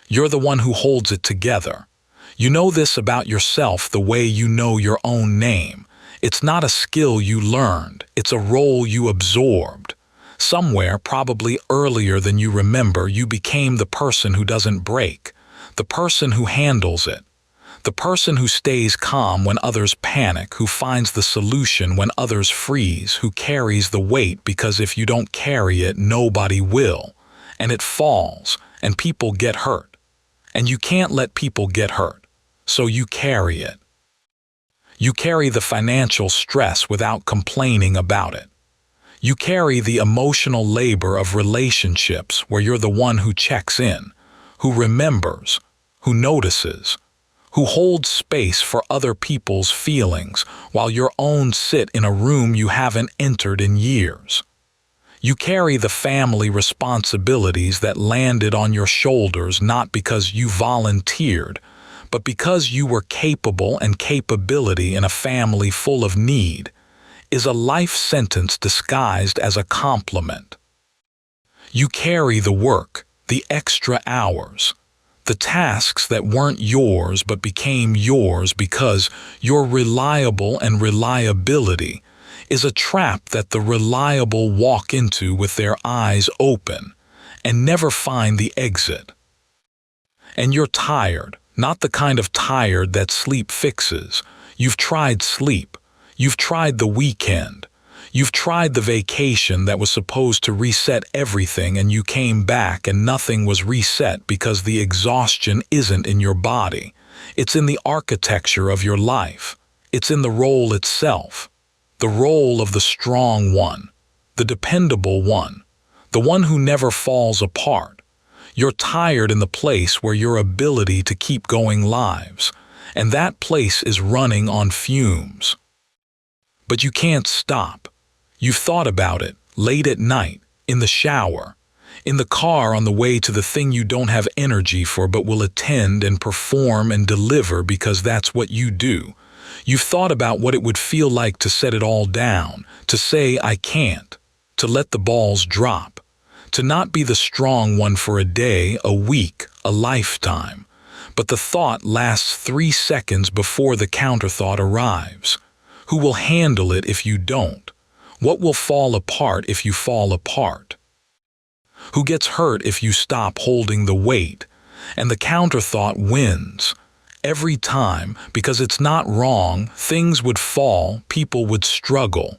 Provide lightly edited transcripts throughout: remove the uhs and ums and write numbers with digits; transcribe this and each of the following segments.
You're the one who holds it together. You know this about yourself the way you know your own name. It's not a skill you learned, it's a role you absorbed. Somewhere, probably earlier than you remember, you became the person who doesn't break, the person who handles it, the person who stays calm when others panic, who finds the solution when others freeze, who carries the weight because if you don't carry it, nobody will. And it falls, and people get hurt. And you can't let people get hurt, so you carry it. You carry the financial stress without complaining about it. You carry the emotional labor of relationships where you're the one who checks in, who remembers, who notices, who holds space for other people's feelings while your own sit in a room you haven't entered in years. You carry the family responsibilities that landed on your shoulders not because you volunteered, but because you were capable, and capability in a family full of need is a life sentence disguised as a compliment. You carry the work, the extra hours, the tasks that weren't yours but became yours because you're reliable, and reliability is a trap that the reliable walk into with their eyes open and never find the exit. And you're tired, not the kind of tired that sleep fixes. You've tried sleep. You've tried the weekend. You've tried the vacation that was supposed to reset everything, and you came back and nothing was reset because the exhaustion isn't in your body. It's in the architecture of your life. It's in the role itself. The role of the strong one, the dependable one, the one who never falls apart. You're tired in the place where your ability to keep going lives, and that place is running on fumes. But you can't stop. You've thought about it, late at night, in the shower, in the car on the way to the thing you don't have energy for but will attend and perform and deliver because that's what you do. You've thought about what it would feel like to set it all down, to say I can't, to let the balls drop, to not be the strong one for a day, a week, a lifetime. But the thought lasts 3 seconds before the counterthought arrives. Who will handle it if you don't? What will fall apart if you fall apart? Who gets hurt if you stop holding the weight? And the counterthought wins. Every time, because it's not wrong, things would fall, people would struggle.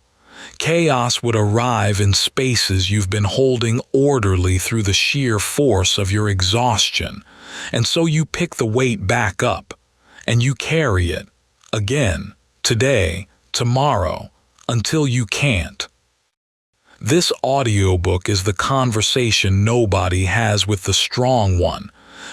Chaos would arrive in spaces you've been holding orderly through the sheer force of your exhaustion. And so you pick the weight back up, and you carry it, again, today, tomorrow, until you can't. This audiobook is the conversation nobody has with the strong one,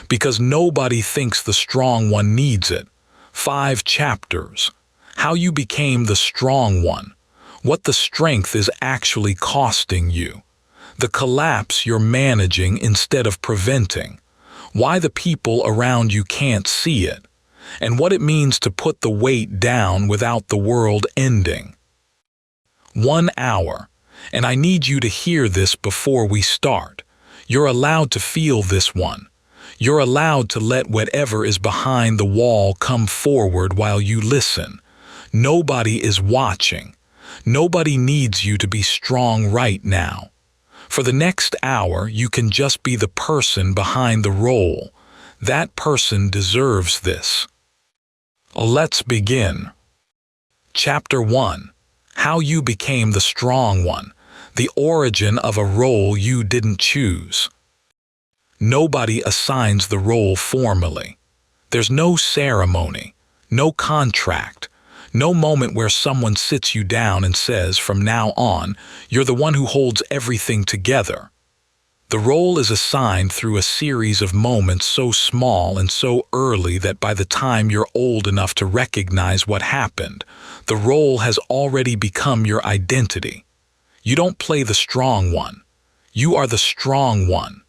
because nobody thinks the strong one needs it. 5 chapters. How you became the strong one. What the strength is actually costing you. The collapse you're managing instead of preventing. Why the people around you can't see it. And what it means to put the weight down without the world ending. 1 hour. And I need you to hear this before we start. You're allowed to feel this one. You're allowed to let whatever is behind the wall come forward while you listen. Nobody is watching. Nobody needs you to be strong right now. For the next hour, you can just be the person behind the role. That person deserves this. Let's begin. Chapter 1. How you became the strong one. The origin of a role you didn't choose. Nobody assigns the role formally. There's no ceremony, no contract, no moment where someone sits you down and says, from now on, you're the one who holds everything together. The role is assigned through a series of moments so small and so early that by the time you're old enough to recognize what happened, the role has already become your identity. You don't play the strong one. You are the strong one.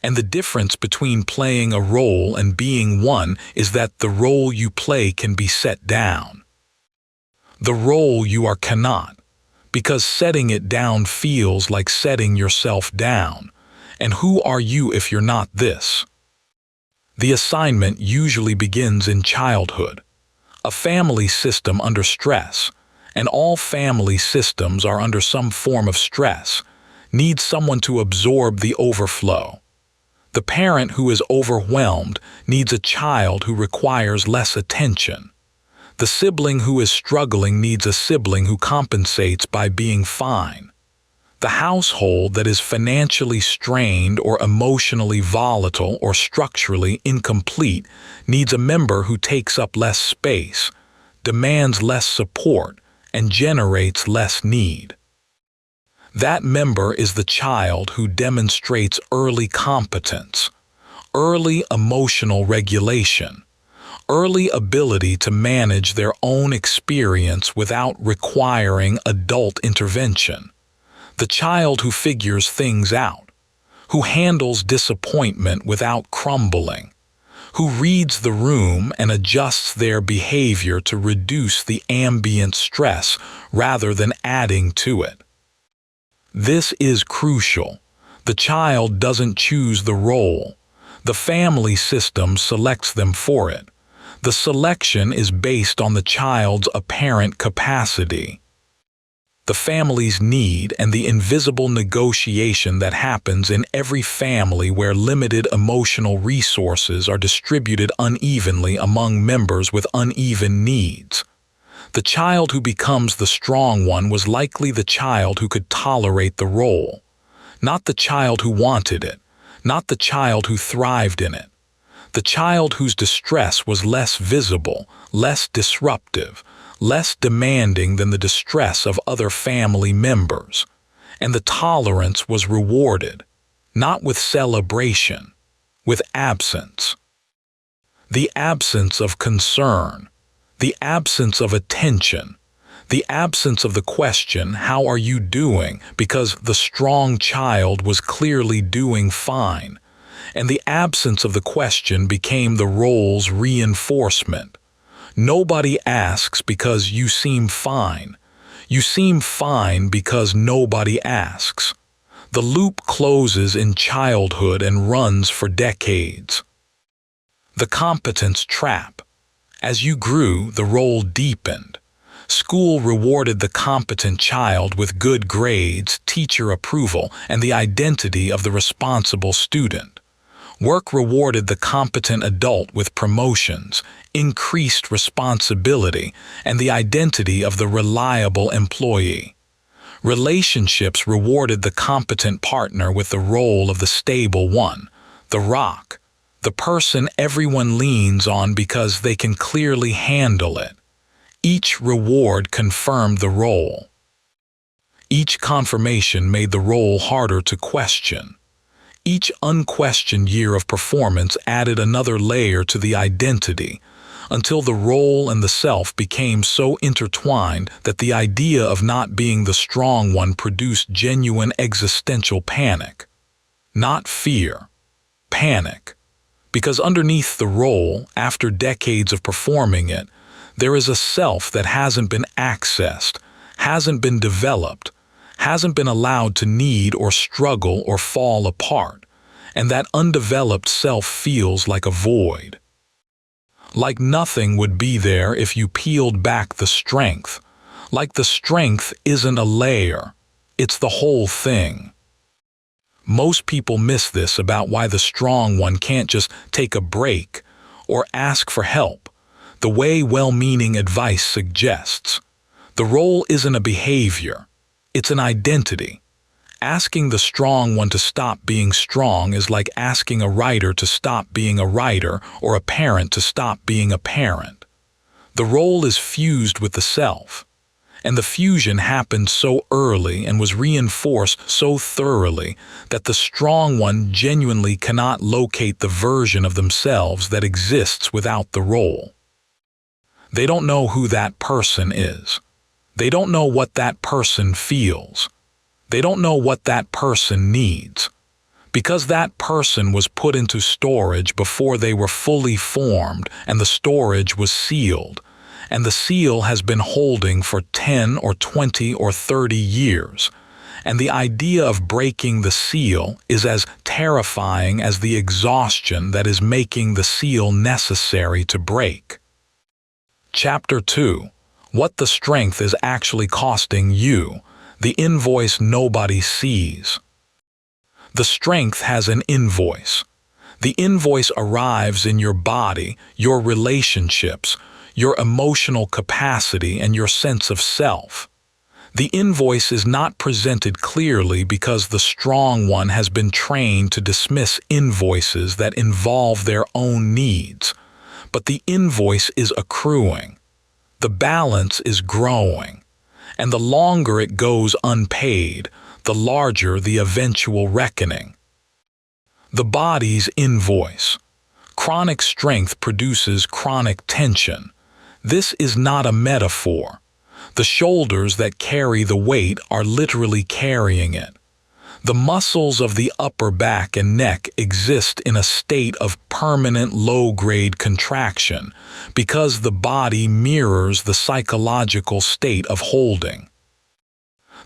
And the difference between playing a role and being one is that the role you play can be set down. The role you are cannot, because setting it down feels like setting yourself down. And who are you if you're not this? The assignment usually begins in childhood. A family system under stress, and all family systems are under some form of stress, needs someone to absorb the overflow. The parent who is overwhelmed needs a child who requires less attention. The sibling who is struggling needs a sibling who compensates by being fine. The household that is financially strained or emotionally volatile or structurally incomplete needs a member who takes up less space, demands less support, and generates less need. That member is the child who demonstrates early competence, early emotional regulation, early ability to manage their own experience without requiring adult intervention. The child who figures things out, who handles disappointment without crumbling, who reads the room and adjusts their behavior to reduce the ambient stress rather than adding to it. This is crucial. The child doesn't choose the role. The family system selects them for it. The selection is based on the child's apparent capacity, the family's need, and the invisible negotiation that happens in every family where limited emotional resources are distributed unevenly among members with uneven needs. The child who becomes the strong one was likely the child who could tolerate the role, not the child who wanted it, not the child who thrived in it. The child whose distress was less visible, less disruptive, less demanding than the distress of other family members, and the tolerance was rewarded, not with celebration, with absence. The absence of concern, the absence of attention, the absence of the question, "How are you doing?" because the strong child was clearly doing fine, and the absence of the question became the role's reinforcement. Nobody asks because you seem fine. You seem fine because nobody asks. The loop closes in childhood and runs for decades. The competence trap. As you grew, the role deepened. School rewarded the competent child with good grades, teacher approval, and the identity of the responsible student. Work rewarded the competent adult with promotions, increased responsibility, and the identity of the reliable employee. Relationships rewarded the competent partner with the role of the stable one, the rock, the person everyone leans on because they can clearly handle it. Each reward confirmed the role. Each confirmation made the role harder to question. Each unquestioned year of performance added another layer to the identity, until the role and the self became so intertwined that the idea of not being the strong one produced genuine existential panic. Not fear, panic. Because underneath the role, after decades of performing it, there is a self that hasn't been accessed, hasn't been developed, hasn't been allowed to need or struggle or fall apart, and that undeveloped self feels like a void. Like nothing would be there if you peeled back the strength. Like the strength isn't a layer, it's the whole thing. Most people miss this about why the strong one can't just take a break or ask for help, the way well-meaning advice suggests. The role isn't a behavior, it's an identity. Asking the strong one to stop being strong is like asking a writer to stop being a writer or a parent to stop being a parent. The role is fused with the self, and the fusion happened so early and was reinforced so thoroughly that the strong one genuinely cannot locate the version of themselves that exists without the role. They don't know who that person is. They don't know what that person feels. They don't know what that person needs. Because that person was put into storage before they were fully formed, and the storage was sealed, and the seal has been holding for 10 or 20 or 30 years, and the idea of breaking the seal is as terrifying as the exhaustion that is making the seal necessary to break. Chapter 2. What the strength is actually costing you, the invoice nobody sees. The strength has an invoice. The invoice arrives in your body, your relationships, your emotional capacity, and your sense of self. The invoice is not presented clearly because the strong one has been trained to dismiss invoices that involve their own needs. But the invoice is accruing. The balance is growing. And the longer it goes unpaid, the larger the eventual reckoning. The body's invoice. Chronic strength produces chronic tension. This is not a metaphor. The shoulders that carry the weight are literally carrying it. The muscles of the upper back and neck exist in a state of permanent low-grade contraction because the body mirrors the psychological state of holding.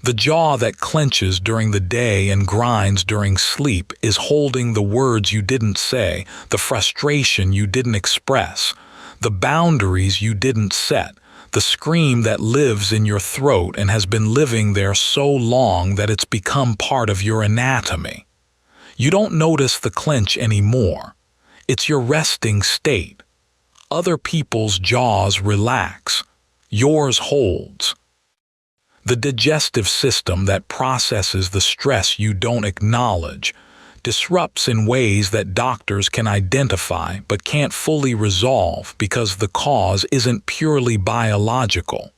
The jaw that clenches during the day and grinds during sleep is holding the words you didn't say, the frustration you didn't express, the boundaries you didn't set, the scream that lives in your throat and has been living there so long that it's become part of your anatomy. You don't notice the clench anymore. It's your resting state. Other people's jaws relax. Yours holds. The digestive system that processes the stress you don't acknowledge disrupts in ways that doctors can identify but can't fully resolve because the cause isn't purely biological.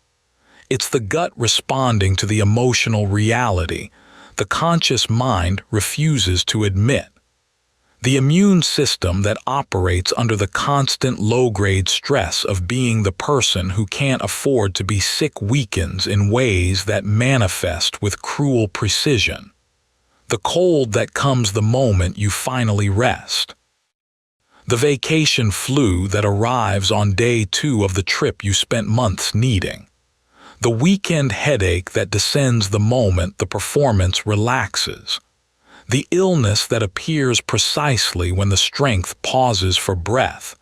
It's the gut responding to the emotional reality the conscious mind refuses to admit. The immune system that operates under the constant low-grade stress of being the person who can't afford to be sick weakens in ways that manifest with cruel precision. The cold that comes the moment you finally rest. The vacation flu that arrives on day 2 of the trip you spent months needing. The weekend headache that descends the moment the performance relaxes. The illness that appears precisely when the strength pauses for breath,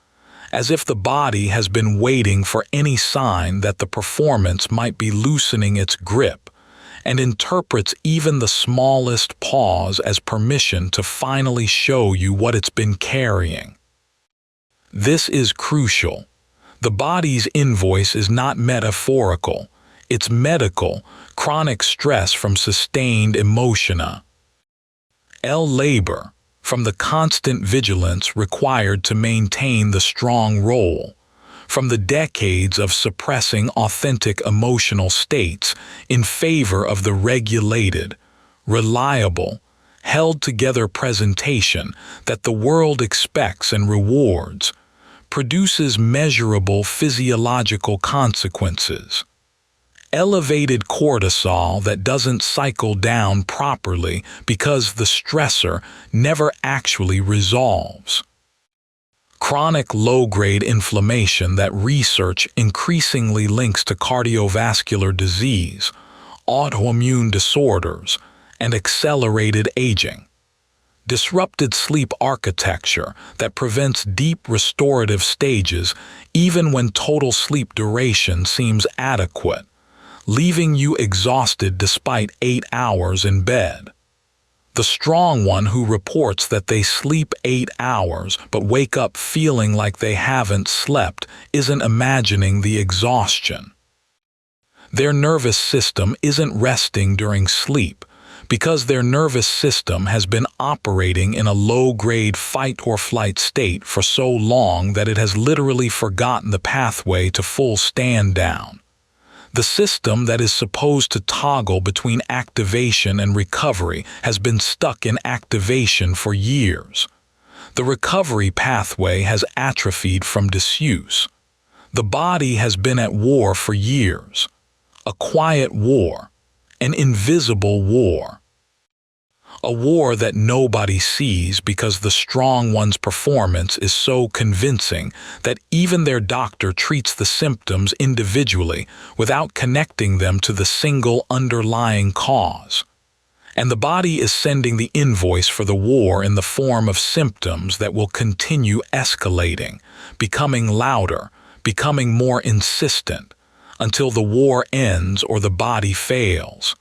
as if the body has been waiting for any sign that the performance might be loosening its grip, and interprets even the smallest pause as permission to finally show you what it's been carrying. This is crucial. The body's invoice is not metaphorical. It's medical, chronic stress from sustained emotion. Labor, from the constant vigilance required to maintain the strong role, from the decades of suppressing authentic emotional states in favor of the regulated, reliable, held-together presentation that the world expects and rewards, produces measurable physiological consequences. Elevated cortisol that doesn't cycle down properly because the stressor never actually resolves. Chronic low-grade inflammation that research increasingly links to cardiovascular disease, autoimmune disorders, and accelerated aging. Disrupted sleep architecture that prevents deep restorative stages even when total sleep duration seems adequate, leaving you exhausted despite 8 hours in bed. The strong one who reports that they sleep 8 hours but wake up feeling like they haven't slept isn't imagining the exhaustion. Their nervous system isn't resting during sleep because their nervous system has been operating in a low-grade fight-or-flight state for so long that it has literally forgotten the pathway to full stand-down. The system that is supposed to toggle between activation and recovery has been stuck in activation for years. The recovery pathway has atrophied from disuse. The body has been at war for years. A quiet war. An invisible war. A war that nobody sees because the strong one's performance is so convincing that even their doctor treats the symptoms individually without connecting them to the single underlying cause. And the body is sending the invoice for the war in the form of symptoms that will continue escalating, becoming louder, becoming more insistent, until the war ends or the body fails.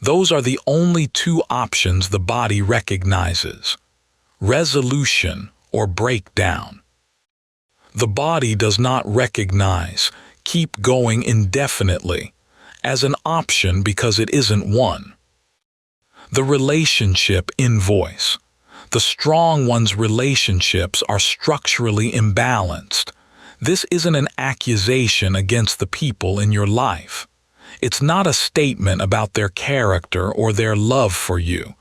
Those are the only two options the body recognizes: resolution or breakdown. The body does not recognize keep going indefinitely as an option because it isn't one. The relationship invoice. The strong one's relationships are structurally imbalanced. This isn't an accusation against the people in your life. It's not a statement about their character or their love for you.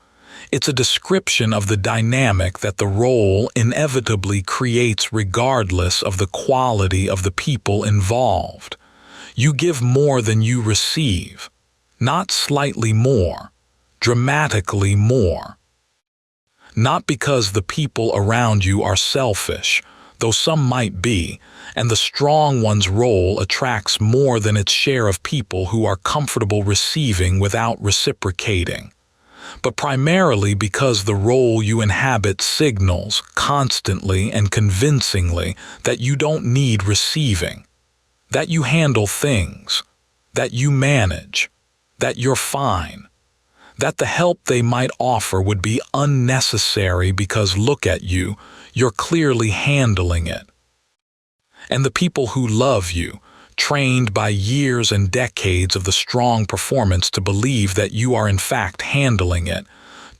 It's a description of the dynamic that the role inevitably creates regardless of the quality of the people involved. You give more than you receive, not slightly more, dramatically more. Not because the people around you are selfish, though some might be, and the strong one's role attracts more than its share of people who are comfortable receiving without reciprocating, but primarily because the role you inhabit signals constantly and convincingly that you don't need receiving, that you handle things, that you manage, that you're fine, that the help they might offer would be unnecessary because look at you, you're clearly handling it. And the people who love you, trained by years and decades of the strong performance to believe that you are in fact handling it,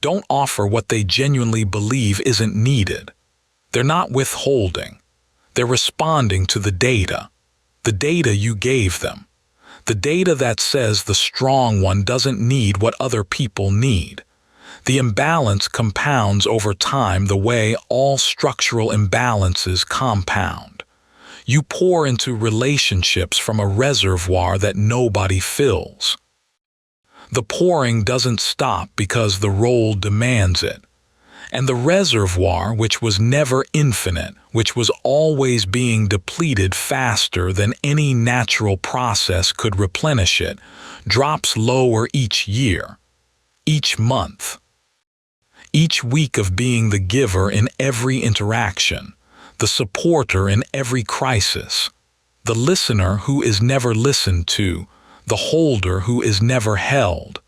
don't offer what they genuinely believe isn't needed. They're not withholding. They're responding to the data you gave them. The data that says the strong one doesn't need what other people need. The imbalance compounds over time the way all structural imbalances compound. You pour into relationships from a reservoir that nobody fills. The pouring doesn't stop because the role demands it. And the reservoir, which was never infinite, which was always being depleted faster than any natural process could replenish it, drops lower each year, each month, each week of being the giver in every interaction, the supporter in every crisis, the listener who is never listened to, the holder who is never held,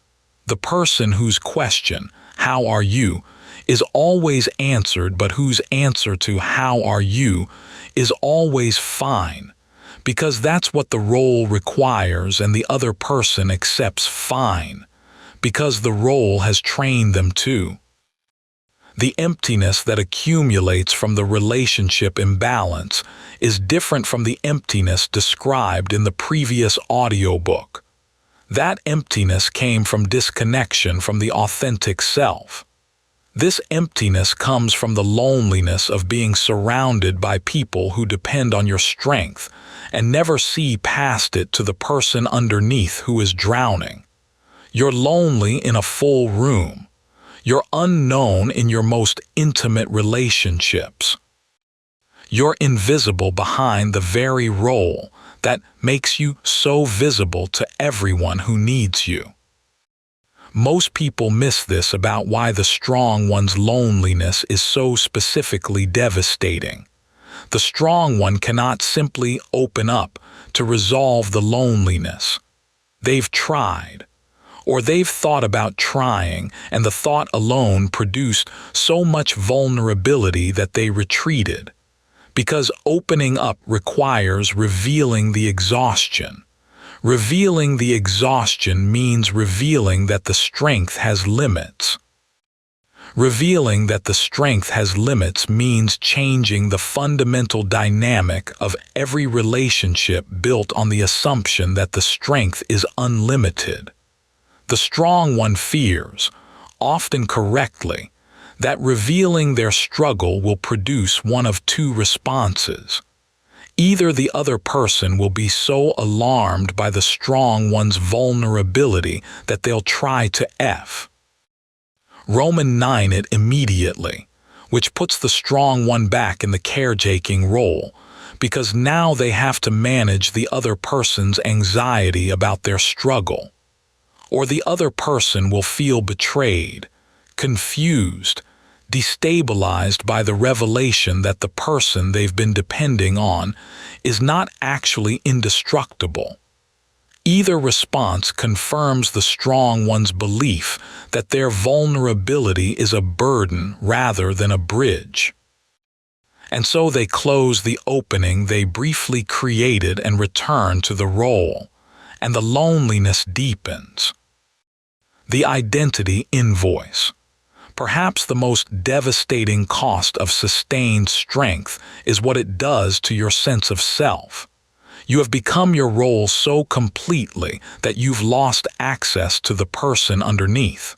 the person whose question, "How are you?" is always answered but whose answer to "How are you?" is always "Fine," because that's what the role requires and the other person accepts "fine," because the role has trained them to. The emptiness that accumulates from the relationship imbalance is different from the emptiness described in the previous audiobook. That emptiness came from disconnection from the authentic self. This emptiness comes from the loneliness of being surrounded by people who depend on your strength and never see past it to the person underneath who is drowning. You're lonely in a full room. You're unknown in your most intimate relationships. You're invisible behind the very role that makes you so visible to everyone who needs you. Most people miss this about why the strong one's loneliness is so specifically devastating. The strong one cannot simply open up to resolve the loneliness. They've tried, or they've thought about trying, and the thought alone produced so much vulnerability that they retreated. Because opening up requires revealing the exhaustion. Revealing the exhaustion means revealing that the strength has limits. Revealing that the strength has limits means changing the fundamental dynamic of every relationship built on the assumption that the strength is unlimited. The strong one fears, often correctly, that revealing their struggle will produce one of two responses. Either the other person will be so alarmed by the strong one's vulnerability that they'll try to Roman 9 it immediately, which puts the strong one back in the caretaking role, because now they have to manage the other person's anxiety about their struggle. or the other person will feel betrayed, confused, destabilized by the revelation that the person they've been depending on is not actually indestructible. Either response confirms the strong one's belief that their vulnerability is a burden rather than a bridge. And so they close the opening they briefly created and return to the role, and the loneliness deepens. The identity invoice. Perhaps the most devastating cost of sustained strength is what it does to your sense of self. You have become your role so completely that you've lost access to the person underneath.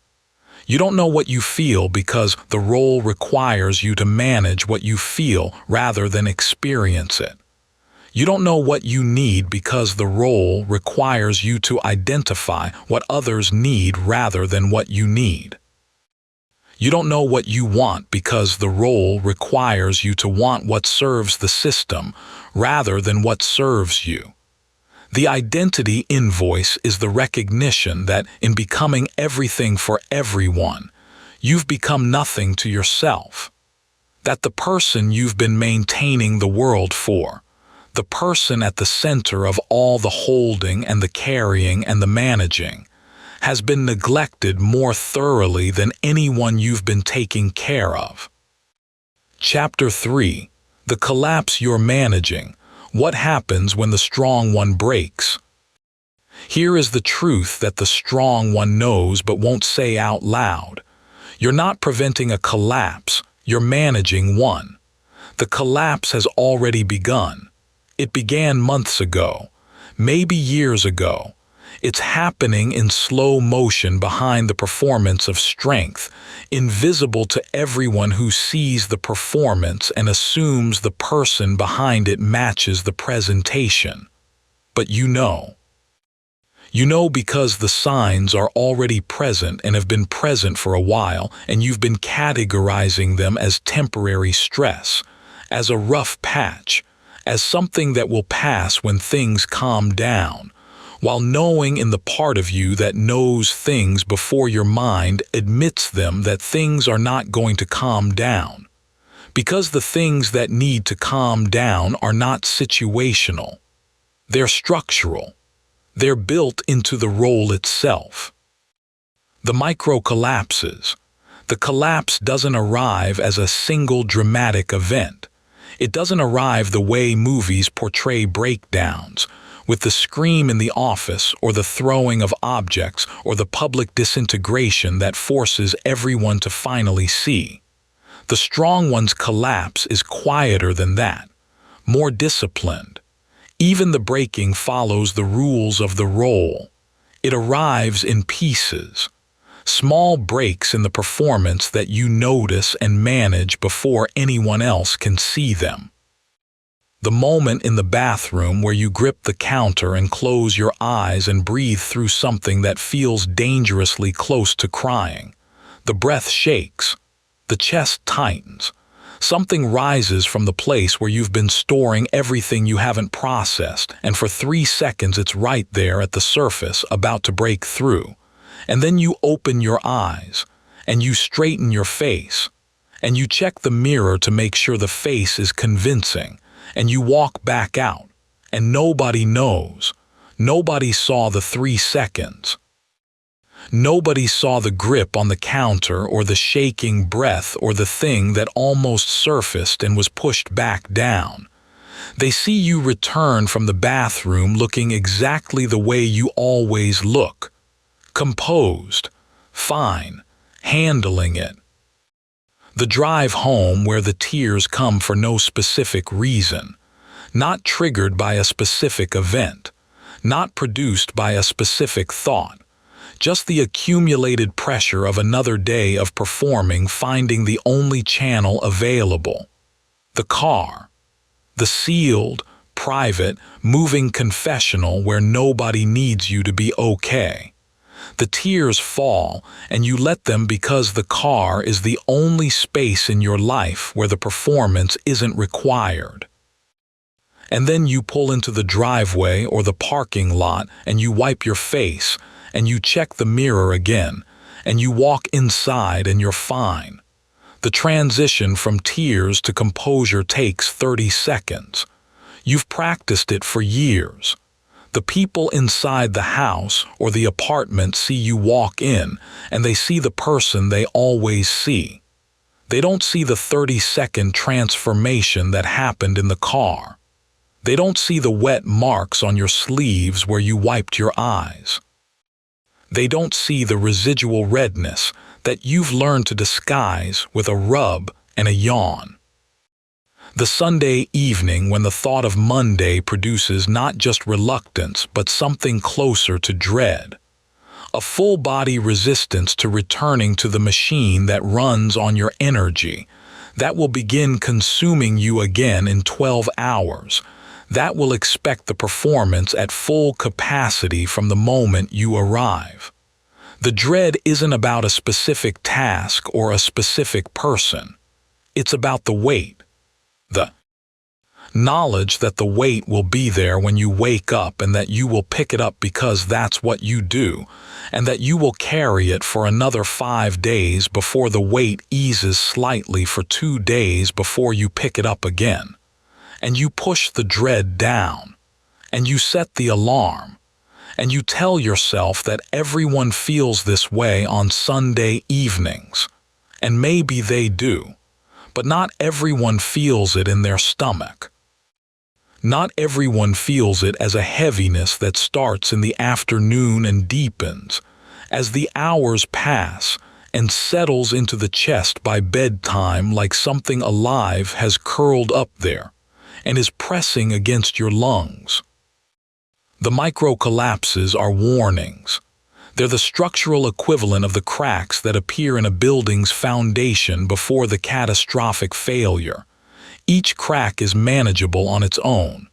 You don't know what you feel because the role requires you to manage what you feel rather than experience it. You don't know what you need because the role requires you to identify what others need rather than what you need. You don't know what you want because the role requires you to want what serves the system rather than what serves you. The identity invoice is the recognition that in becoming everything for everyone, you've become nothing to yourself. That the person you've been maintaining the world for, the person at the center of all the holding and the carrying and the managing, has been neglected more thoroughly than anyone you've been taking care of. Chapter 3. The collapse you're managing. What happens when the strong one breaks? Here is the truth that the strong one knows but won't say out loud. You're not preventing a collapse, you're managing one. The collapse has already begun. It began months ago, maybe years ago. It's happening in slow motion behind the performance of strength, invisible to everyone who sees the performance and assumes the person behind it matches the presentation. But you know. You know because the signs are already present and have been present for a while, and you've been categorizing them as temporary stress, as a rough patch, as something that will pass when things calm down, while knowing in the part of you that knows things before your mind admits them that things are not going to calm down. Because the things that need to calm down are not situational. They're structural. They're built into the role itself. The micro-collapses. The collapse doesn't arrive as a single dramatic event. It doesn't arrive the way movies portray breakdowns, with the scream in the office or the throwing of objects or the public disintegration that forces everyone to finally see. The strong one's collapse is quieter than that, more disciplined. Even the breaking follows the rules of the role. It arrives in pieces, small breaks in the performance that you notice and manage before anyone else can see them. The moment in the bathroom where you grip the counter and close your eyes and breathe through something that feels dangerously close to crying. The breath shakes. The chest tightens. Something rises from the place where you've been storing everything you haven't processed, and for 3 seconds it's right there at the surface, about to break through. And then you open your eyes, and you straighten your face, and you check the mirror to make sure the face is convincing, and you walk back out, and nobody knows. Nobody saw the 3 seconds. Nobody saw the grip on the counter or the shaking breath or the thing that almost surfaced and was pushed back down. They see you return from the bathroom looking exactly the way you always look. Composed, fine, handling it. The drive home where the tears come for no specific reason, not triggered by a specific event, not produced by a specific thought, just the accumulated pressure of another day of performing finding the only channel available. The car. The sealed, private, moving confessional where nobody needs you to be okay. The tears fall, and you let them because the car is the only space in your life where the performance isn't required. And then you pull into the driveway or the parking lot and you wipe your face, and you check the mirror again, and you walk inside and you're fine. The transition from tears to composure takes 30 seconds. You've practiced it for years. The people inside the house or the apartment see you walk in, and they see the person they always see. They don't see the 30-second transformation that happened in the car. They don't see the wet marks on your sleeves where you wiped your eyes. They don't see the residual redness that you've learned to disguise with a rub and a yawn. The Sunday evening when the thought of Monday produces not just reluctance but something closer to dread. A full-body resistance to returning to the machine that runs on your energy, that will begin consuming you again in 12 hours, that will expect the performance at full capacity from the moment you arrive. The dread isn't about a specific task or a specific person. It's about the weight. The knowledge that the weight will be there when you wake up and that you will pick it up because that's what you do, and that you will carry it for another 5 days before the weight eases slightly for 2 days before you pick it up again. And you push the dread down, and you set the alarm, and you tell yourself that everyone feels this way on Sunday evenings, and maybe they do, but not everyone feels it in their stomach. Not everyone feels it as a heaviness that starts in the afternoon and deepens as the hours pass and settles into the chest by bedtime like something alive has curled up there and is pressing against your lungs. The micro-collapses are warnings. They're the structural equivalent of the cracks that appear in a building's foundation before the catastrophic failure. Each crack is manageable on its own.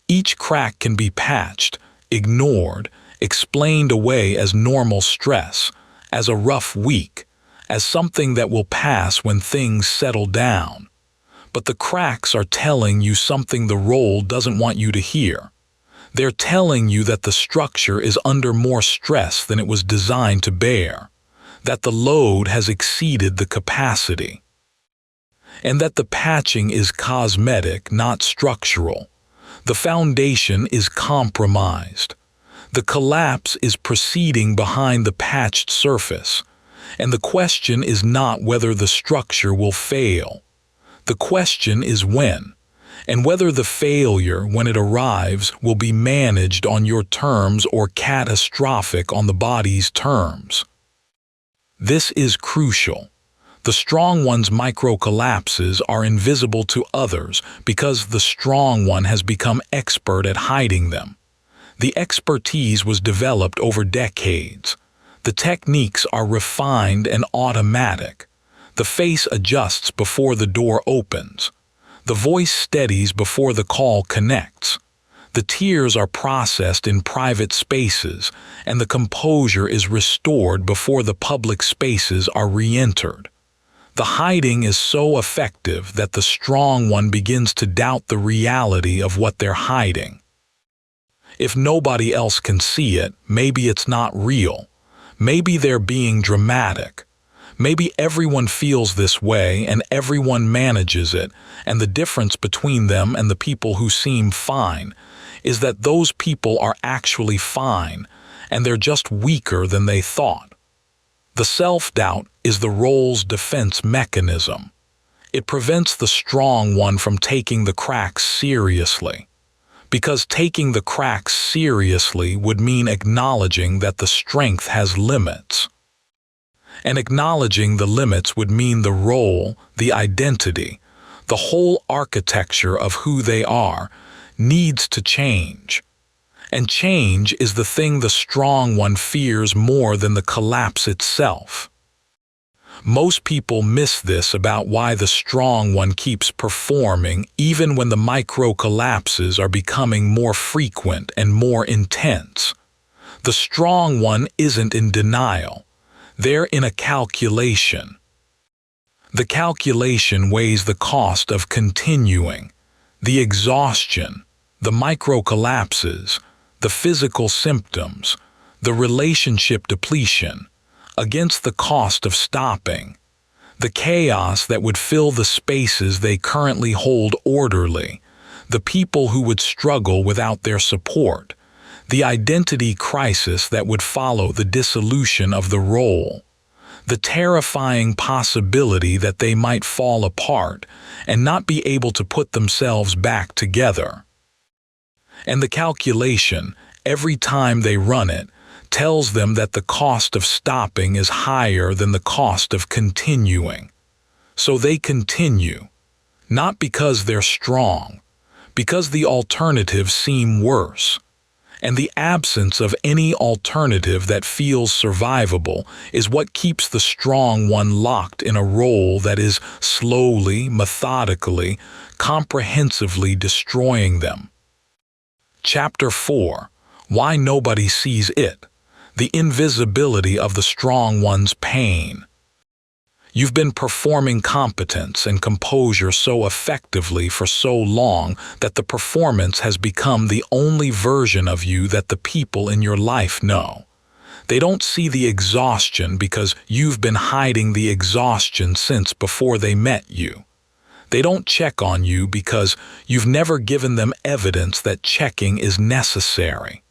Each crack can be patched, ignored, explained away as normal stress, as a rough week, as something that will pass when things settle down. But the cracks are telling you something the role doesn't want you to hear. They're telling you that the structure is under more stress than it was designed to bear, that the load has exceeded the capacity, and that the patching is cosmetic, not structural. The foundation is compromised. The collapse is proceeding behind the patched surface, and the question is not whether the structure will fail. The question is when, and whether the failure, when it arrives, will be managed on your terms or catastrophic on the body's terms. This is crucial. The strong one's micro-collapses are invisible to others because the strong one has become expert at hiding them. The expertise was developed over decades. The techniques are refined and automatic. The face adjusts before the door opens. The voice steadies before the call connects. The tears are processed in private spaces, and the composure is restored before the public spaces are re-entered. The hiding is so effective that the strong one begins to doubt the reality of what they're hiding. If nobody else can see it, maybe it's not real. Maybe they're being dramatic. Maybe everyone feels this way and everyone manages it, and the difference between them and the people who seem fine is that those people are actually fine, and they're just weaker than they thought. The self-doubt is the role's defense mechanism. It prevents the strong one from taking the cracks seriously, because taking the cracks seriously would mean acknowledging that the strength has limits. And acknowledging the limits would mean the role, the identity, the whole architecture of who they are needs to change. And change is the thing the strong one fears more than the collapse itself. Most people miss this about why the strong one keeps performing even when the micro-collapses are becoming more frequent and more intense. The strong one isn't in denial. They're in a calculation. The calculation weighs the cost of continuing, the exhaustion, the micro-collapses, the physical symptoms, the relationship depletion, against the cost of stopping, the chaos that would fill the spaces they currently hold orderly, the people who would struggle without their support, the identity crisis that would follow the dissolution of the role, the terrifying possibility that they might fall apart and not be able to put themselves back together. And the calculation, every time they run it, tells them that the cost of stopping is higher than the cost of continuing. So they continue, not because they're strong, because the alternatives seem worse. And the absence of any alternative that feels survivable is what keeps the strong one locked in a role that is slowly, methodically, comprehensively destroying them. Chapter 4. Why Nobody Sees It. The invisibility of the strong one's pain. You've been performing competence and composure so effectively for so long that the performance has become the only version of you that the people in your life know. They don't see the exhaustion because you've been hiding the exhaustion since before they met you. They don't check on you because you've never given them evidence that checking is necessary.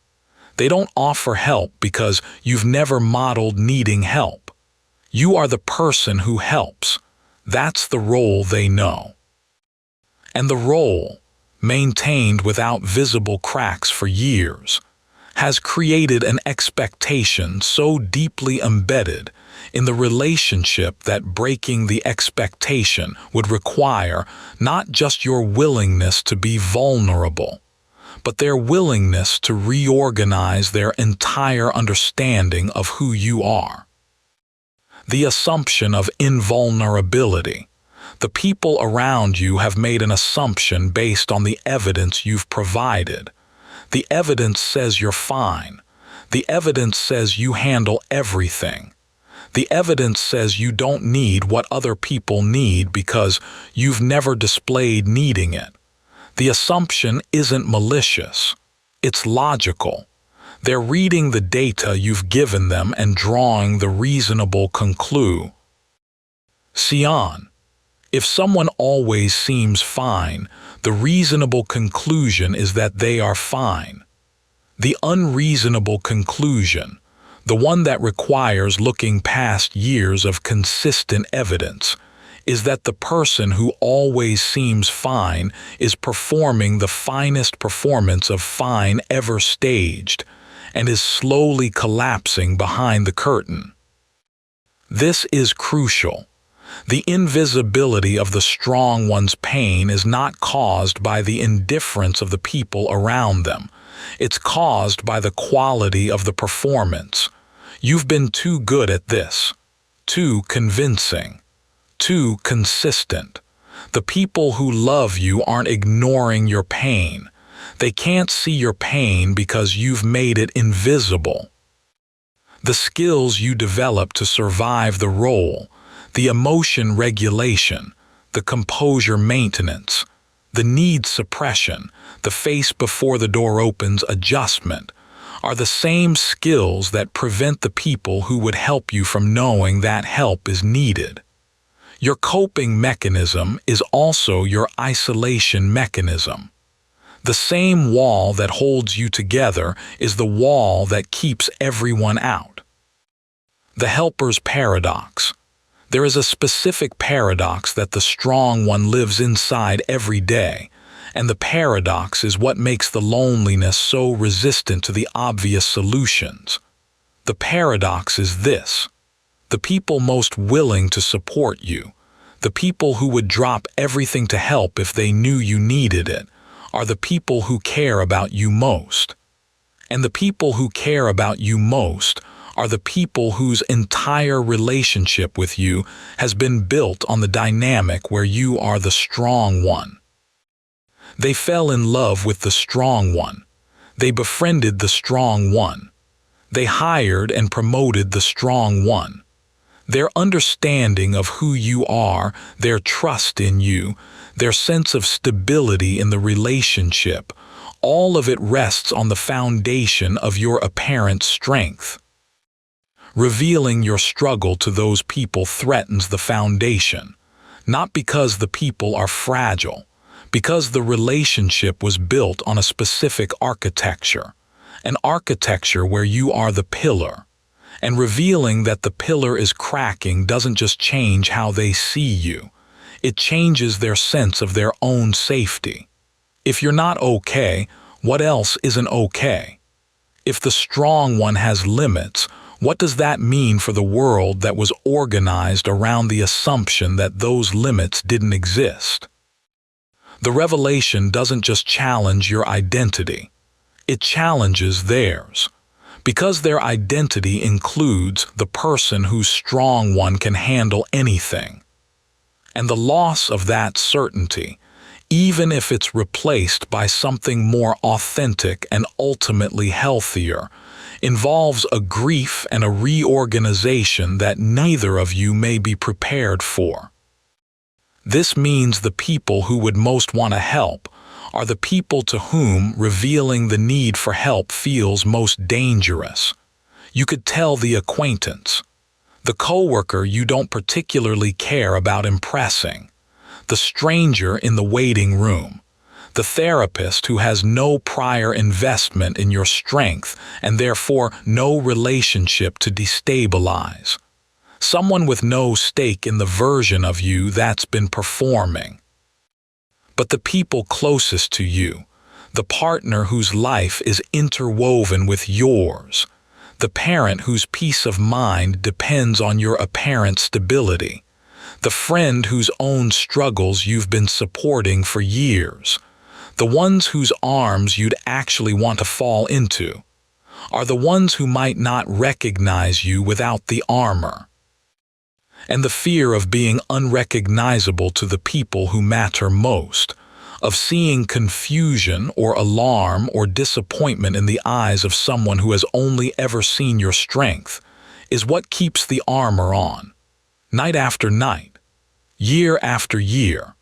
They don't offer help because you've never modeled needing help. You are the person who helps. That's the role they know. And the role, maintained without visible cracks for years, has created an expectation so deeply embedded in the relationship that breaking the expectation would require not just your willingness to be vulnerable, but their willingness to reorganize their entire understanding of who you are. The assumption of invulnerability. The people around you have made an assumption based on the evidence you've provided. The evidence says you're fine. The evidence says you handle everything. The evidence says you don't need what other people need because you've never displayed needing it. The assumption isn't malicious. It's logical. They're reading the data you've given them and drawing the reasonable conclusion. If someone always seems fine, the reasonable conclusion is that they are fine. The unreasonable conclusion, the one that requires looking past years of consistent evidence, is that the person who always seems fine is performing the finest performance of fine ever staged, and is slowly collapsing behind the curtain. This is crucial. The invisibility of the strong one's pain is not caused by the indifference of the people around them. It's caused by the quality of the performance. You've been too good at this, too convincing, too consistent. The people who love you aren't ignoring your pain. They can't see your pain because you've made it invisible. The skills you develop to survive the role, the emotion regulation, the composure maintenance, the need suppression, the face before the door opens adjustment, are the same skills that prevent the people who would help you from knowing that help is needed. Your coping mechanism is also your isolation mechanism. The same wall that holds you together is the wall that keeps everyone out. The helper's paradox. There is a specific paradox that the strong one lives inside every day, and the paradox is what makes the loneliness so resistant to the obvious solutions. The paradox is this: the people most willing to support you, the people who would drop everything to help if they knew you needed it, are the people who care about you most. And the people who care about you most are the people whose entire relationship with you has been built on the dynamic where you are the strong one. They fell in love with the strong one. They befriended the strong one. They hired and promoted the strong one. Their understanding of who you are, their trust in you, their sense of stability in the relationship, All of it rests on the foundation of your apparent strength. Revealing your struggle to those people threatens the foundation, not because the people are fragile, because the relationship was built on a specific architecture, an architecture where you are the pillar. And revealing that the pillar is cracking doesn't just change how they see you, it changes their sense of their own safety. If you're not okay, what else isn't okay? If the strong one has limits, what does that mean for the world that was organized around the assumption that those limits didn't exist? The revelation doesn't just challenge your identity, it challenges theirs. Because their identity includes the person whose strong one can handle anything. And the loss of that certainty, even if it's replaced by something more authentic and ultimately healthier, involves a grief and a reorganization that neither of you may be prepared for. This means the people who would most want to help are the people to whom revealing the need for help feels most dangerous. You could tell the acquaintance, the coworker you don't particularly care about impressing, the stranger in the waiting room, the therapist who has no prior investment in your strength and therefore no relationship to destabilize, someone with no stake in the version of you that's been performing. But the people closest to you, the partner whose life is interwoven with yours, the parent whose peace of mind depends on your apparent stability, the friend whose own struggles you've been supporting for years, the ones whose arms you'd actually want to fall into, are the ones who might not recognize you without the armor. And the fear of being unrecognizable to the people who matter most, of seeing confusion or alarm or disappointment in the eyes of someone who has only ever seen your strength, is what keeps the armor on. Night after night, year after year,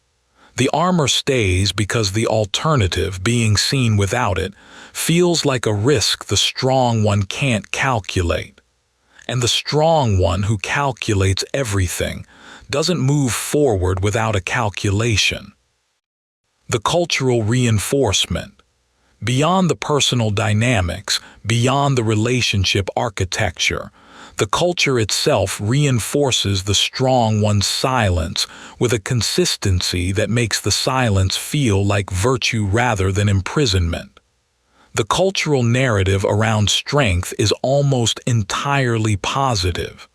the armor stays because the alternative, being seen without it, feels like a risk the strong one can't calculate. And the strong one who calculates everything doesn't move forward without a calculation. The cultural reinforcement. Beyond the personal dynamics, beyond the relationship architecture, the culture itself reinforces the strong one's silence with a consistency that makes the silence feel like virtue rather than imprisonment. The cultural narrative around strength is almost entirely positive.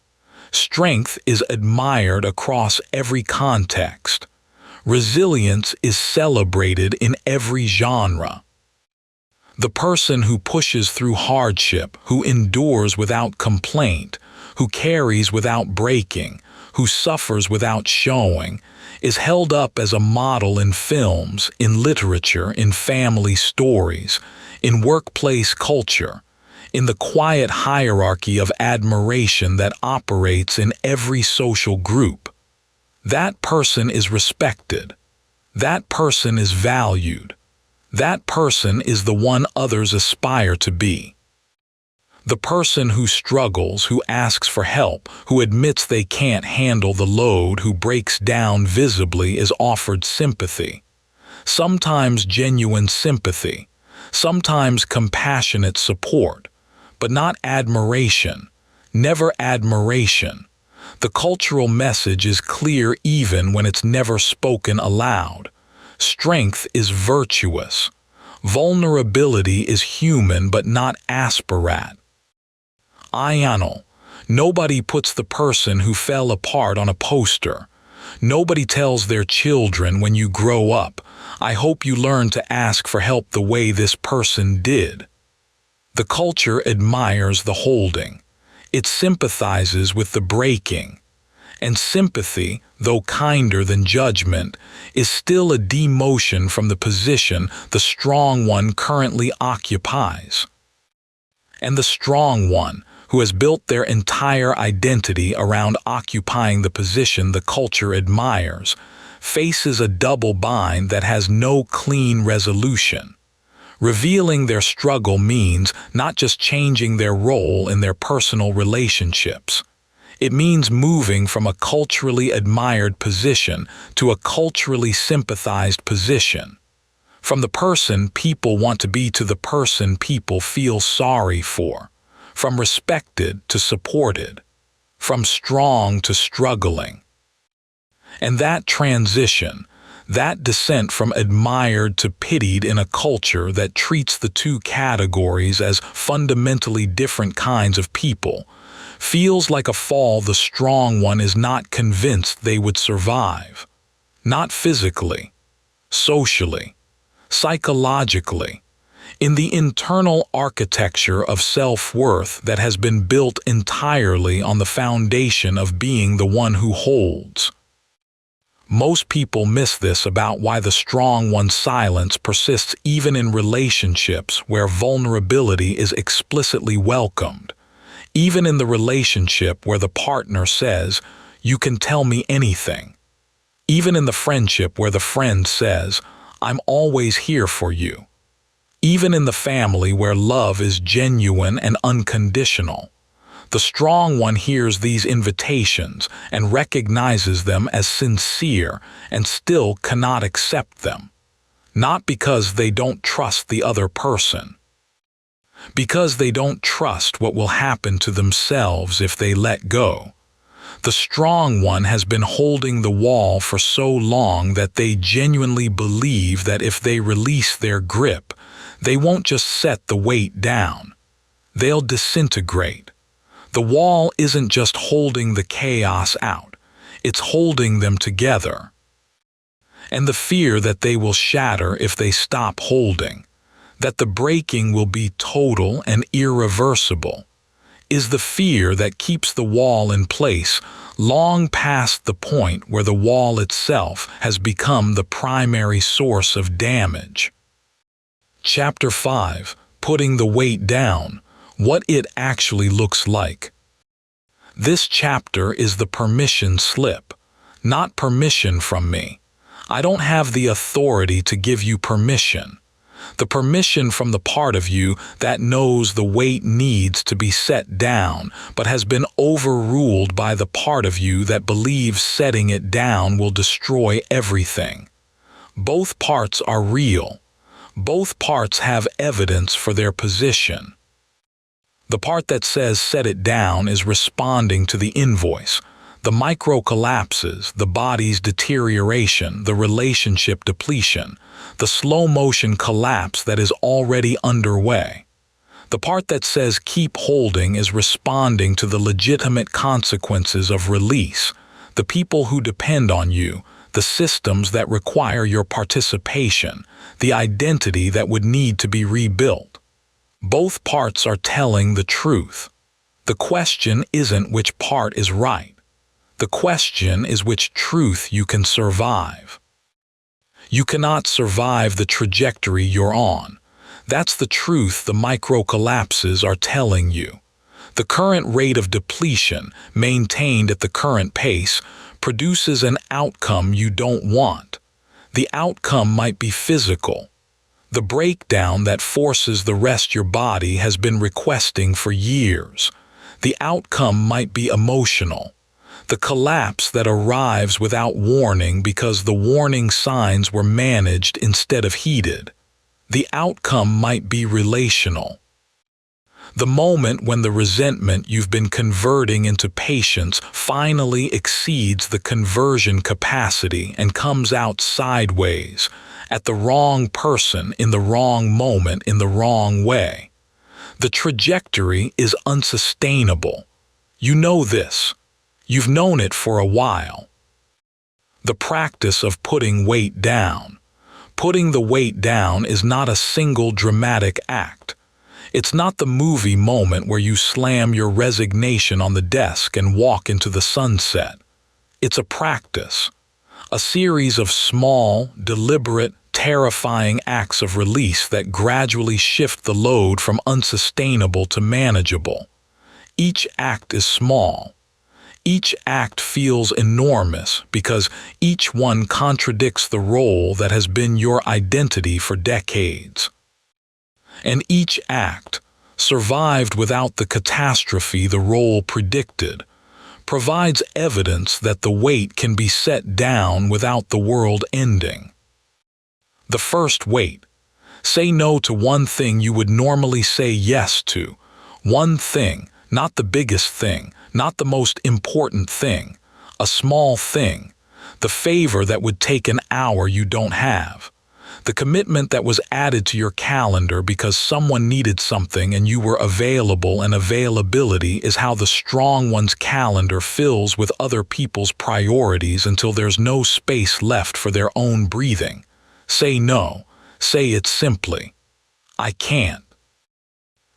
Strength is admired across every context. Resilience is celebrated in every genre. The person who pushes through hardship, who endures without complaint, who carries without breaking, who suffers without showing, is held up as a model in films, in literature, in family stories, in workplace culture, in the quiet hierarchy of admiration that operates in every social group. That person is respected. That person is valued. That person is the one others aspire to be. The person who struggles, who asks for help, who admits they can't handle the load, who breaks down visibly is offered sympathy. Sometimes genuine sympathy. Sometimes compassionate support, but not admiration, never admiration. The cultural message is clear even when it's never spoken aloud. Strength is virtuous. Vulnerability is human but not aspirate. Ional. Nobody puts the person who fell apart on a poster. Nobody tells their children when you grow up, I hope you learn to ask for help the way this person did. The culture admires the holding. It sympathizes with the breaking. And sympathy, though kinder than judgment, is still a demotion from the position the strong one currently occupies. And the strong one, who has built their entire identity around occupying the position the culture admires, faces a double bind that has no clean resolution. Revealing their struggle means not just changing their role in their personal relationships. It means moving from a culturally admired position to a culturally sympathized position. From the person people want to be to the person people feel sorry for. From respected to supported. From strong to struggling. And that transition, that descent from admired to pitied in a culture that treats the two categories as fundamentally different kinds of people, feels like a fall the strong one is not convinced they would survive. Not physically, socially, psychologically, in the internal architecture of self-worth that has been built entirely on the foundation of being the one who holds. Most people miss this about why the strong one's silence persists even in relationships where vulnerability is explicitly welcomed. Even in the relationship where the partner says, "You can tell me anything." Even in the friendship where the friend says, "I'm always here for you." Even in the family where love is genuine and unconditional. The strong one hears these invitations and recognizes them as sincere and still cannot accept them. Not because they don't trust the other person. Because they don't trust what will happen to themselves if they let go. The strong one has been holding the wall for so long that they genuinely believe that if they release their grip, they won't just set the weight down. They'll disintegrate. The wall isn't just holding the chaos out, it's holding them together. And the fear that they will shatter if they stop holding, that the breaking will be total and irreversible, is the fear that keeps the wall in place long past the point where the wall itself has become the primary source of damage. Chapter 5. Putting the weight down. What it actually looks like. This chapter is the permission slip, not permission from me. I don't have the authority to give you permission. The permission from the part of you that knows the weight needs to be set down, but has been overruled by the part of you that believes setting it down will destroy everything. Both parts are real. Both parts have evidence for their position. The part that says set it down is responding to the invoice, the micro-collapses, the body's deterioration, the relationship depletion, the slow-motion collapse that is already underway. The part that says keep holding is responding to the legitimate consequences of release, the people who depend on you, the systems that require your participation, the identity that would need to be rebuilt. Both parts are telling the truth. The question isn't which part is right. The question is which truth you can survive. You cannot survive the trajectory you're on. That's the truth the micro-collapses are telling you. The current rate of depletion, maintained at the current pace, produces an outcome you don't want. The outcome might be physical. The breakdown that forces the rest your body has been requesting for years. The outcome might be emotional. The collapse that arrives without warning because the warning signs were managed instead of heeded. The outcome might be relational. The moment when the resentment you've been converting into patience finally exceeds the conversion capacity and comes out sideways, at the wrong person in the wrong moment in the wrong way. The trajectory is unsustainable. You know this. You've known it for a while. The practice of putting weight down. Putting the weight down is not a single dramatic act. It's not the movie moment where you slam your resignation on the desk and walk into the sunset. It's a practice. A series of small, deliberate, terrifying acts of release that gradually shift the load from unsustainable to manageable. Each act is small. Each act feels enormous because each one contradicts the role that has been your identity for decades. And each act survived without the catastrophe the role predicted, provides evidence that the weight can be set down without the world ending. The first weight. Say no to one thing you would normally say yes to. One thing, not the biggest thing, not the most important thing, a small thing, the favor that would take an hour you don't have. The commitment that was added to your calendar because someone needed something and you were available, and availability is how the strong one's calendar fills with other people's priorities until there's no space left for their own breathing. Say no. Say it simply. I can't.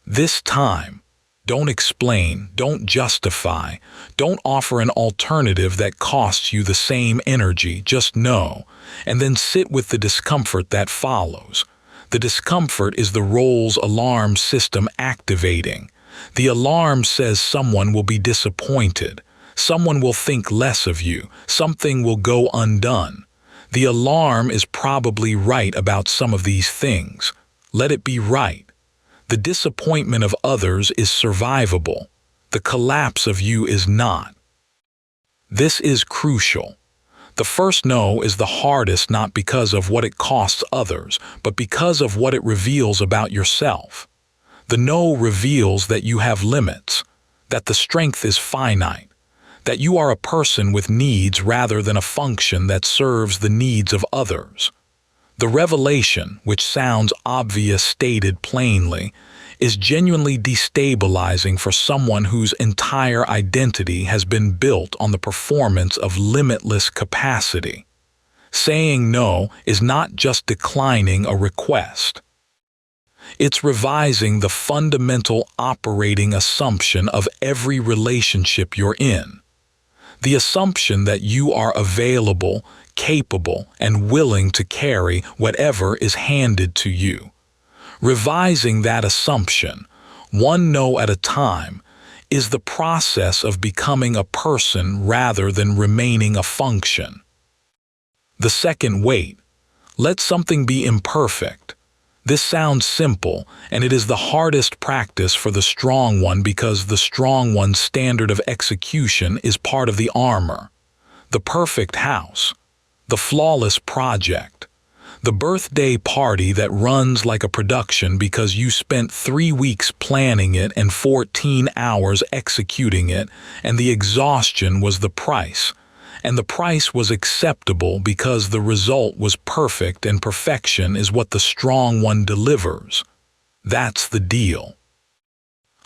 This time. Don't explain, don't justify, don't offer an alternative that costs you the same energy, just know, and then sit with the discomfort that follows. The discomfort is the role's alarm system activating. The alarm says someone will be disappointed, someone will think less of you, something will go undone. The alarm is probably right about some of these things. Let it be right. The disappointment of others is survivable. The collapse of you is not. This is crucial. The first no is the hardest, not because of what it costs others, but because of what it reveals about yourself. The no reveals that you have limits, that the strength is finite, that you are a person with needs rather than a function that serves the needs of others. The revelation, which sounds obvious stated plainly, is genuinely destabilizing for someone whose entire identity has been built on the performance of limitless capacity. Saying no is not just declining a request. It's revising the fundamental operating assumption of every relationship you're in. The assumption that you are available, capable, and willing to carry whatever is handed to you. Revising that assumption, one no at a time, is the process of becoming a person rather than remaining a function. The second weight. Let something be imperfect. This sounds simple, and it is the hardest practice for the strong one because the strong one's standard of execution is part of the armor. The perfect house. The flawless project. The birthday party that runs like a production because you spent 3 weeks planning it and 14 hours executing it, and the exhaustion was the price. And the price was acceptable because the result was perfect, and perfection is what the strong one delivers. That's the deal.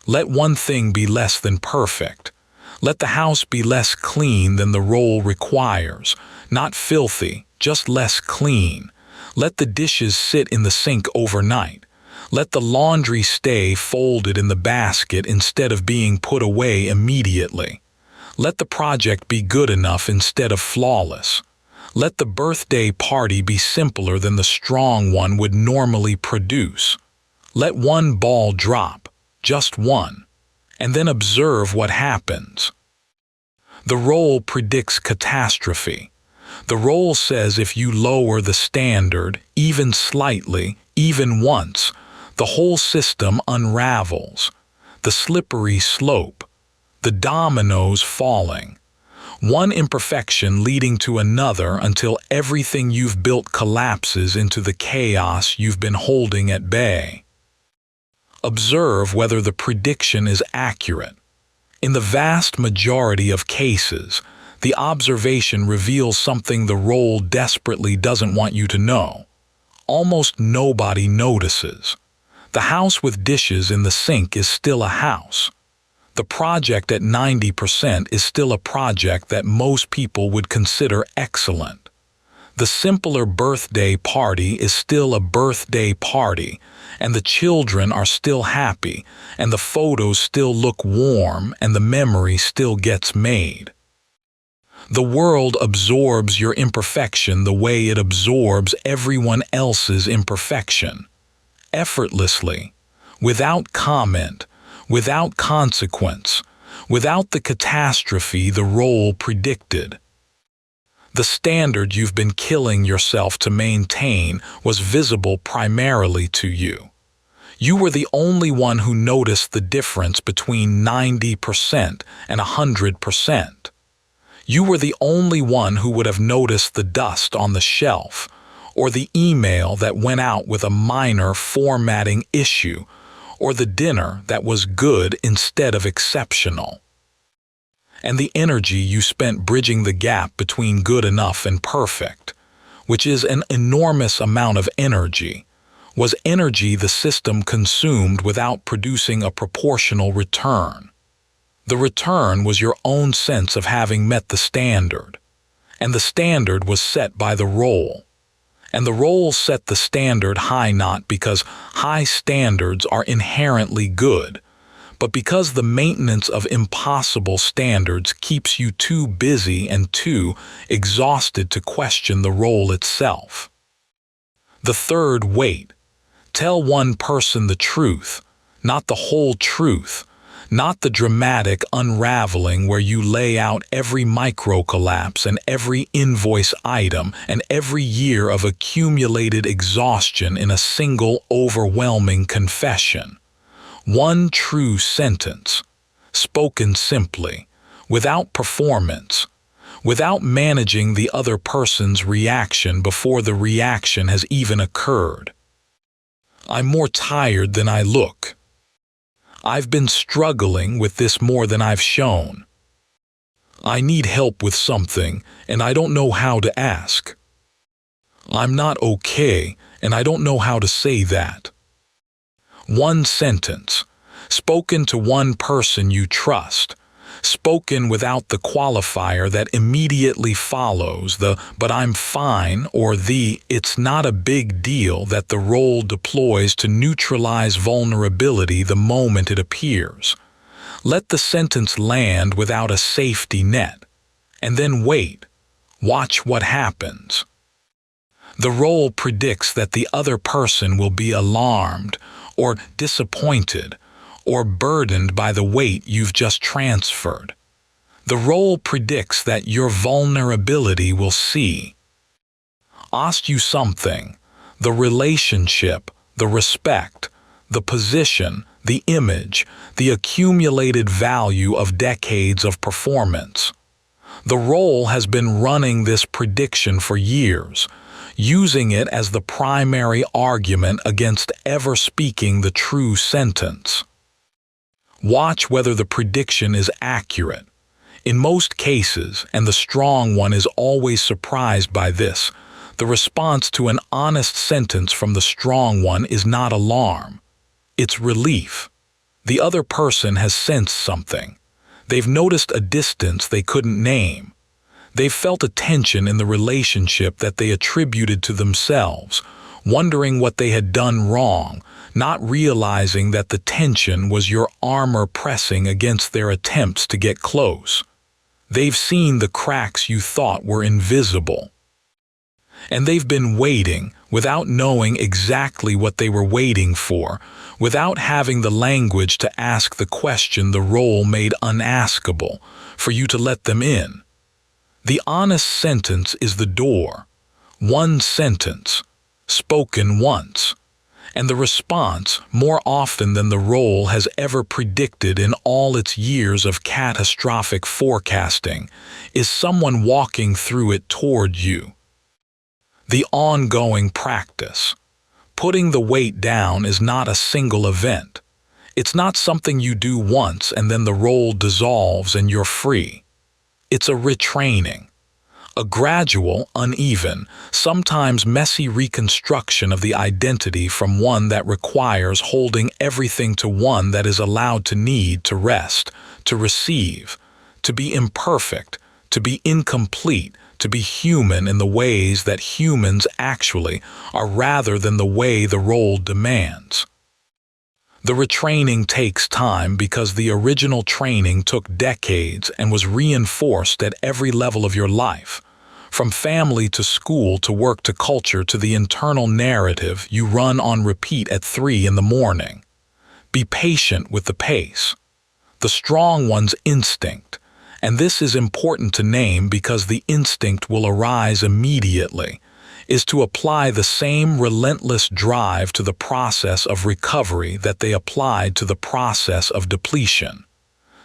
Let one thing be less than perfect. Let the house be less clean than the role requires. Not filthy, just less clean. Let the dishes sit in the sink overnight. Let the laundry stay folded in the basket instead of being put away immediately. Let the project be good enough instead of flawless. Let the birthday party be simpler than the strong one would normally produce. Let one ball drop, just one, and then observe what happens. The role predicts catastrophe. The role says if you lower the standard, even slightly, even once, the whole system unravels. The slippery slope. The dominoes falling. One imperfection leading to another until everything you've built collapses into the chaos you've been holding at bay. Observe whether the prediction is accurate. In the vast majority of cases, the observation reveals something the role desperately doesn't want you to know. Almost nobody notices. The house with dishes in the sink is still a house. The project at 90% is still a project that most people would consider excellent. The simpler birthday party is still a birthday party, and the children are still happy, and the photos still look warm, and the memory still gets made. The world absorbs your imperfection the way it absorbs everyone else's imperfection. Effortlessly, without comment, without consequence, without the catastrophe the role predicted. The standard you've been killing yourself to maintain was visible primarily to you. You were the only one who noticed the difference between 90% and 100%. You were the only one who would have noticed the dust on the shelf, or the email that went out with a minor formatting issue, or the dinner that was good instead of exceptional. And the energy you spent bridging the gap between good enough and perfect, which is an enormous amount of energy, was energy the system consumed without producing a proportional return. The return was your own sense of having met the standard, and the standard was set by the role. And the role set the standard high not because high standards are inherently good, but because the maintenance of impossible standards keeps you too busy and too exhausted to question the role itself. The third weight: tell one person the truth, not the whole truth, not the dramatic unraveling where you lay out every micro-collapse and every invoice item and every year of accumulated exhaustion in a single overwhelming confession. One true sentence, spoken simply, without performance, without managing the other person's reaction before the reaction has even occurred. I'm more tired than I look. I've been struggling with this more than I've shown. I need help with something, and I don't know how to ask. I'm not okay, and I don't know how to say that. One sentence, spoken to one person you trust, spoken without the qualifier that immediately follows the "but I'm fine" or the "it's not a big deal" that the role deploys to neutralize vulnerability the moment it appears. Let the sentence land without a safety net, and then wait. Watch what happens. The role predicts that the other person will be alarmed, or disappointed, or burdened by the weight you've just transferred. The role predicts that your vulnerability will see. Ask you something: the relationship, the respect, the position, the image, the accumulated value of decades of performance. The role has been running this prediction for years, using it as the primary argument against ever speaking the true sentence. Watch whether the prediction is accurate. In most cases, and the strong one is always surprised by this, the response to an honest sentence from the strong one is not alarm. It's relief. The other person has sensed something. They've noticed a distance they couldn't name. They've felt a tension in the relationship that they attributed to themselves, wondering what they had done wrong, not realizing that the tension was your armor pressing against their attempts to get close. They've seen the cracks you thought were invisible. And they've been waiting, without knowing exactly what they were waiting for, without having the language to ask the question the role made unaskable, for you to let them in. The honest sentence is the door. One sentence, spoken once. And the response, more often than the role has ever predicted in all its years of catastrophic forecasting, is someone walking through it toward you. The ongoing practice. Putting the weight down is not a single event. It's not something you do once and then the role dissolves and you're free. It's a retraining. A gradual, uneven, sometimes messy reconstruction of the identity from one that requires holding everything to one that is allowed to need, to rest, to receive, to be imperfect, to be incomplete, to be human in the ways that humans actually are rather than the way the role demands. The retraining takes time because the original training took decades and was reinforced at every level of your life, from family to school to work to culture to the internal narrative you run on repeat at 3 in the morning. Be patient with the pace. The strong one's instinct, and this is important to name because the instinct will arise immediately. is to apply the same relentless drive to the process of recovery that they applied to the process of depletion.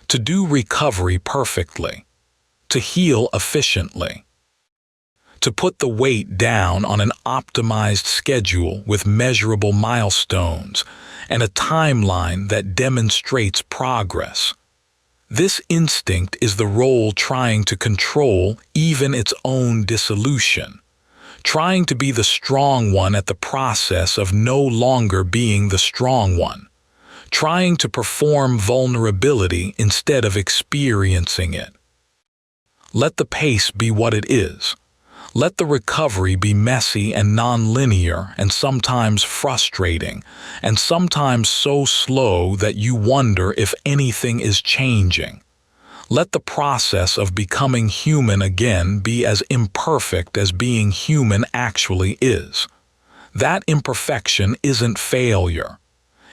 To do recovery perfectly. To heal efficiently. To put the weight down on an optimized schedule with measurable milestones and a timeline that demonstrates progress. This instinct is the role trying to control even its own dissolution, trying to be the strong one at the process of no longer being the strong one, trying to perform vulnerability instead of experiencing it. Let the pace be what it is. Let the recovery be messy and non-linear and sometimes frustrating, and sometimes so slow that you wonder if anything is changing. Let the process of becoming human again be as imperfect as being human actually is. That imperfection isn't failure.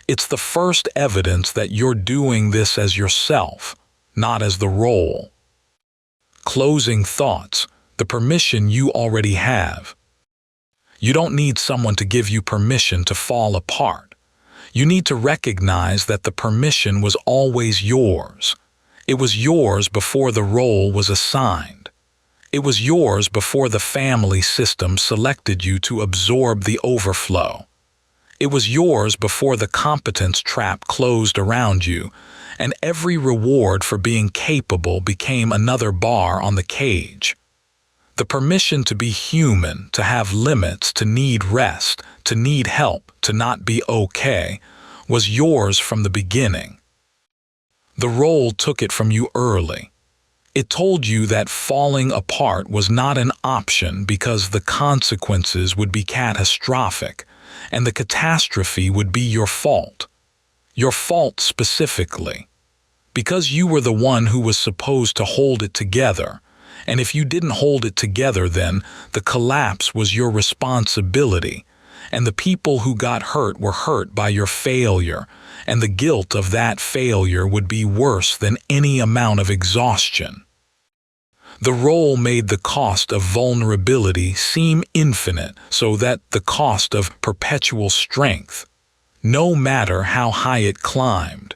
It's the first evidence that you're doing this as yourself, not as the role. Closing thoughts. The permission you already have. You don't need someone to give you permission to fall apart. You need to recognize that the permission was always yours. It was yours before the role was assigned. It was yours before the family system selected you to absorb the overflow. It was yours before the competence trap closed around you, and every reward for being capable became another bar on the cage. The permission to be human, to have limits, to need rest, to need help, to not be okay, was yours from the beginning. The role took it from you early. It told you that falling apart was not an option because the consequences would be catastrophic, and the catastrophe would be your fault. Your fault specifically. Because you were the one who was supposed to hold it together. And if you didn't hold it together then, the collapse was your responsibility, and the people who got hurt were hurt by your failure, and the guilt of that failure would be worse than any amount of exhaustion. The role made the cost of vulnerability seem infinite, so that the cost of perpetual strength, no matter how high it climbed,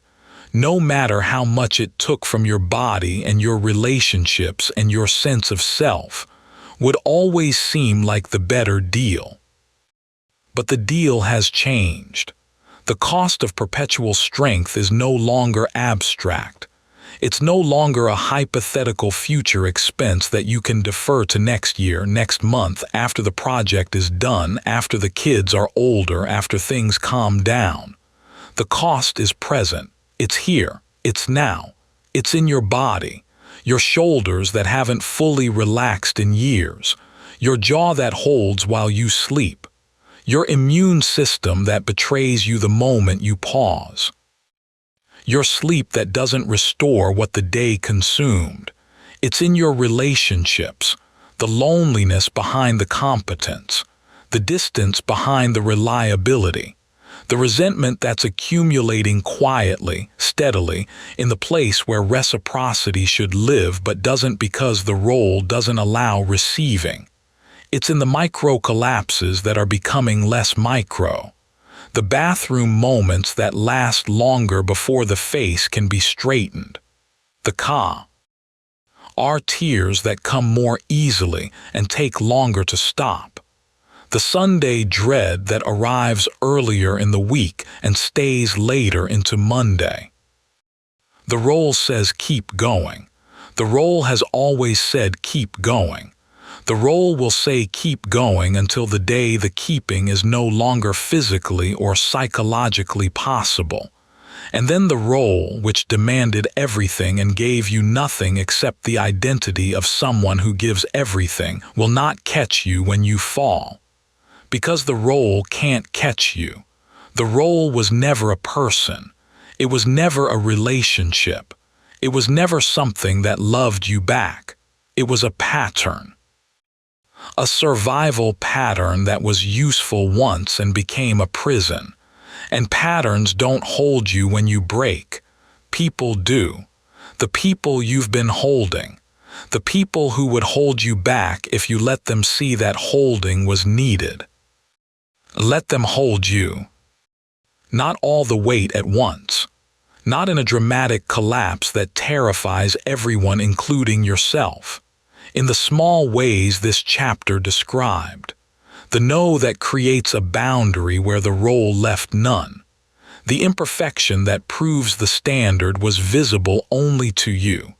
no matter how much it took from your body and your relationships and your sense of self, would always seem like the better deal. But the deal has changed. The cost of perpetual strength is no longer abstract. It's no longer a hypothetical future expense that you can defer to next year, next month, after the project is done, after the kids are older, after things calm down. The cost is present. It's here, it's now, it's in your body, your shoulders that haven't fully relaxed in years, your jaw that holds while you sleep, your immune system that betrays you the moment you pause, your sleep that doesn't restore what the day consumed. It's in your relationships, the loneliness behind the competence, the distance behind the reliability. The resentment that's accumulating quietly, steadily, in the place where reciprocity should live but doesn't because the role doesn't allow receiving. It's in the micro collapses that are becoming less micro. The bathroom moments that last longer before the face can be straightened. The are tears that come more easily and take longer to stop. The Sunday dread that arrives earlier in the week and stays later into Monday. The role says keep going. The role has always said keep going. The role will say keep going until the day the keeping is no longer physically or psychologically possible. And then the role, which demanded everything and gave you nothing except the identity of someone who gives everything, will not catch you when you fall. Because the role can't catch you. The role was never a person. It was never a relationship. It was never something that loved you back. It was a pattern. A survival pattern that was useful once and became a prison. And patterns don't hold you when you break. People do. The people you've been holding. The people who would hold you back if you let them see that holding was needed. Let them hold you. Not all the weight at once. Not in a dramatic collapse that terrifies everyone, including yourself. In the small ways this chapter described. The no that creates a boundary where the role left none. The imperfection that proves the standard was visible only to you.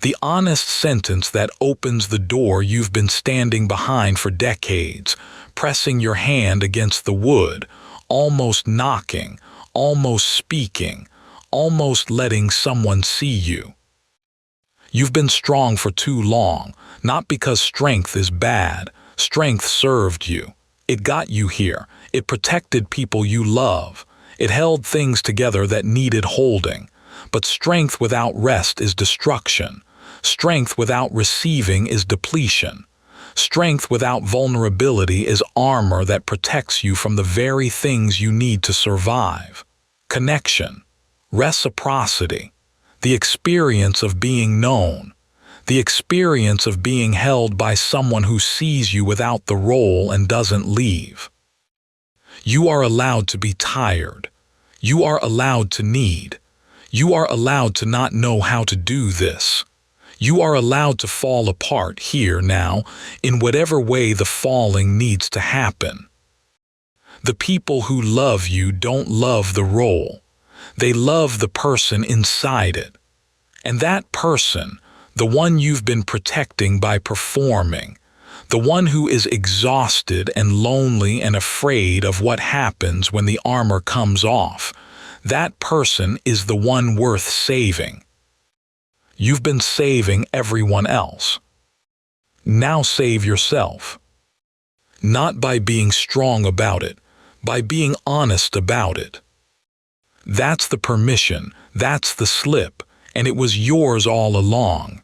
The honest sentence that opens the door you've been standing behind for decades, pressing your hand against the wood, almost knocking, almost speaking, almost letting someone see you. You've been strong for too long, not because strength is bad. Strength served you. It got you here. It protected people you love. It held things together that needed holding. But strength without rest is destruction. Strength without receiving is depletion. Strength without vulnerability is armor that protects you from the very things you need to survive. Connection, reciprocity, the experience of being known, the experience of being held by someone who sees you without the role and doesn't leave. You are allowed to be tired. You are allowed to need. You are allowed to not know how to do this. You are allowed to fall apart here now, in whatever way the falling needs to happen. The people who love you don't love the role. They love the person inside it. And that person, the one you've been protecting by performing, the one who is exhausted and lonely and afraid of what happens when the armor comes off, that person is the one worth saving. You've been saving everyone else. Now save yourself. Not by being strong about it, by being honest about it. That's the permission, that's the slip, and it was yours all along.